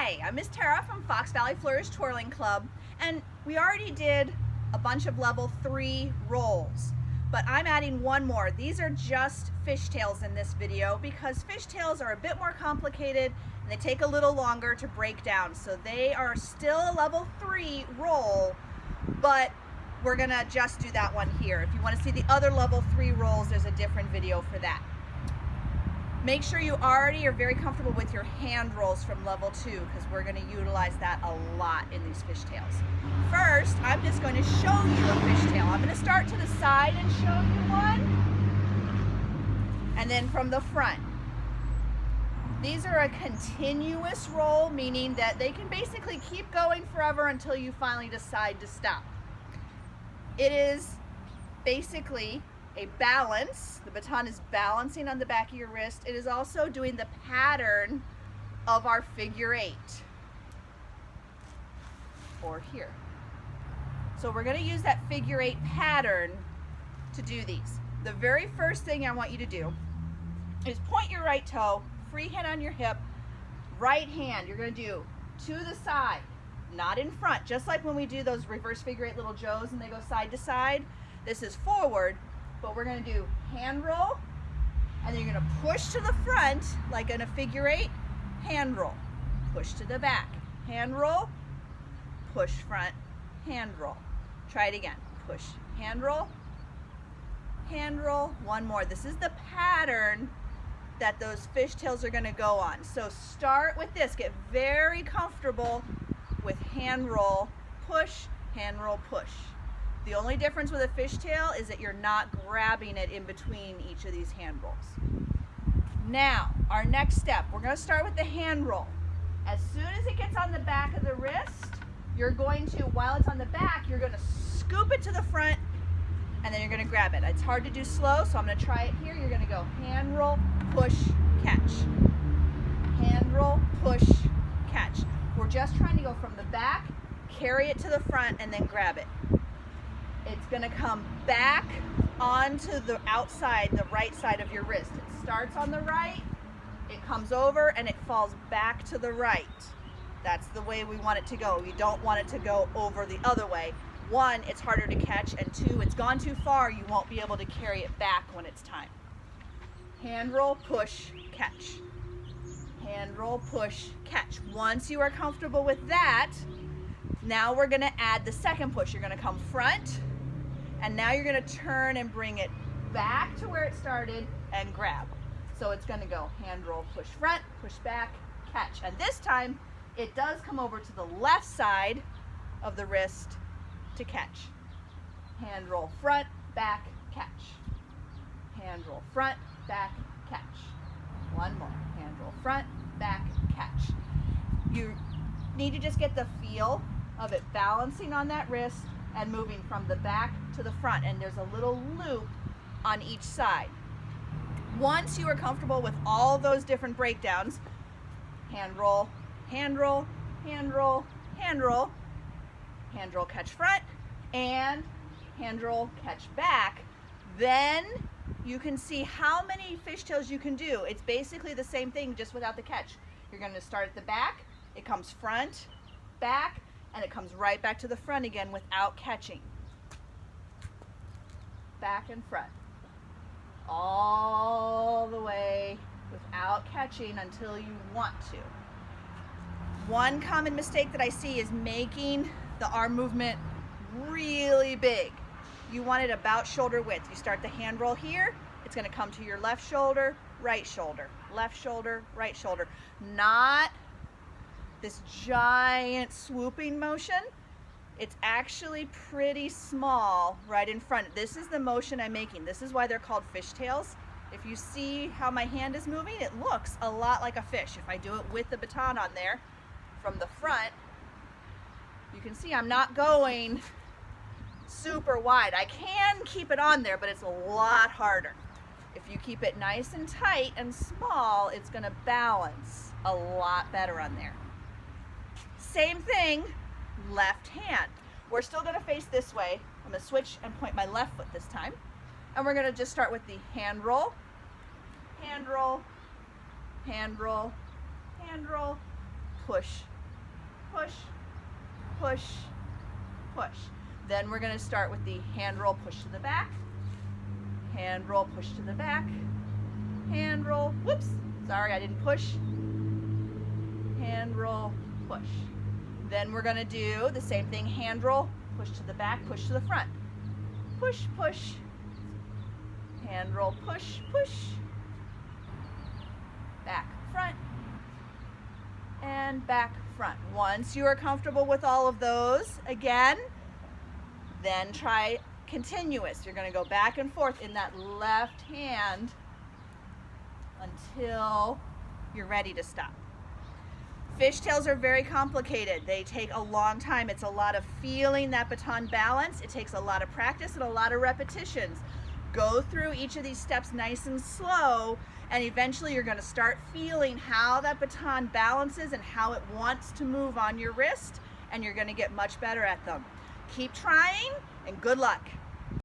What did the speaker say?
Hi, I'm Miss Tara from Fox Valley Flourish Twirling Club, and we already did a bunch of level 3 rolls, but I'm adding one more. These are just fishtails in this video because fishtails are a bit more complicated and they take a little longer to break down. So they are still a level 3 roll, but we're gonna just do that one here. If you want to see the other level 3 rolls, there's a different video for that. Make sure you already are very comfortable with your hand rolls from level 2 because we're going to utilize that a lot in these fishtails. First, I'm just going to show you a fishtail. I'm going to start to the side and show you one, and then from the front. These are a continuous roll, meaning that they can basically keep going forever until you finally decide to stop. It is basically a balance. The baton is balancing on the back of your wrist. It is also doing the pattern of our figure 8 or here. So we're going to use that figure 8 pattern to do these. The very first thing I want you to do is point your right toe, free hand on your hip, right hand you're going to do to the side, not in front, just like when we do those reverse figure 8 little joes and they go side to side. This is forward. But we're going to do hand roll, and then you're going to push to the front like in a figure 8, hand roll, push to the back, hand roll, push front, hand roll. Try it again. Push, hand roll, one more. This is the pattern that those fishtails are going to go on. So start with this. Get very comfortable with hand roll, push, hand roll, push. The only difference with a fishtail is that you're not grabbing it in between each of these hand rolls. Now, our next step, we're going to start with the hand roll. As soon as it gets on the back of the wrist, you're going to, while it's on the back, you're going to scoop it to the front, and then you're going to grab it. It's hard to do slow, so I'm going to try it here. You're going to go hand roll, push, catch. Hand roll, push, catch. We're just trying to go from the back, carry it to the front, and then grab it. It's going to come back onto the outside, the right side of your wrist. It starts on the right, it comes over, and it falls back to the right. That's the way we want it to go. You don't want it to go over the other way. 1, it's harder to catch, and 2, it's gone too far. You won't be able to carry it back when it's time. Hand roll, push, catch. Hand roll, push, catch. Once you are comfortable with that, now we're going to add the second push. You're going to come front, and now you're going to turn and bring it back to where it started and grab. So it's going to go hand roll, push front, push back, catch. And this time, it does come over to the left side of the wrist to catch. Hand roll front, back, catch. Hand roll front, back, catch. One more. Hand roll front, back, catch. You need to just get the feel of it balancing on that wrist and moving from the back to the front, and there's a little loop on each side. Once you are comfortable with all those different breakdowns, hand roll, hand roll, hand roll, hand roll, hand roll, catch front, and hand roll, catch back, then you can see how many fishtails you can do. It's basically the same thing, just without the catch. You're going to start at the back, it comes front, back, and it comes right back to the front again without catching. Back and front. All the way without catching until you want to. One common mistake that I see is making the arm movement really big. You want it about shoulder width. You start the hand roll here, it's going to come to your left shoulder, right shoulder, left shoulder, right shoulder. Not this giant swooping motion. It's actually pretty small right in front. This is the motion I'm making. This is why they're called fishtails. If you see how my hand is moving, it looks a lot like a fish. If I do it with the baton on there from the front, you can see I'm not going super wide. I can keep it on there, but it's a lot harder. If you keep it nice and tight and small, it's going to balance a lot better on there. Same thing, left hand. We're still going to face this way. I'm going to switch and point my left foot this time. And we're going to just start with the hand roll, hand roll, hand roll, hand roll, push, push, push, push. Then we're going to start with the hand roll, push to the back, hand roll, push to the back, hand roll, whoops, sorry, I didn't push, hand roll, push. Then we're going to do the same thing, hand roll, push to the back, push to the front, push, push, hand roll, push, push, back, front, and back, front. Once you are comfortable with all of those, again, then try continuous. You're going to go back and forth in that left hand until you're ready to stop. Fishtails are very complicated. They take a long time. It's a lot of feeling that baton balance. It takes a lot of practice and a lot of repetitions. Go through each of these steps nice and slow, and eventually you're going to start feeling how that baton balances and how it wants to move on your wrist, and you're going to get much better at them. Keep trying, and good luck.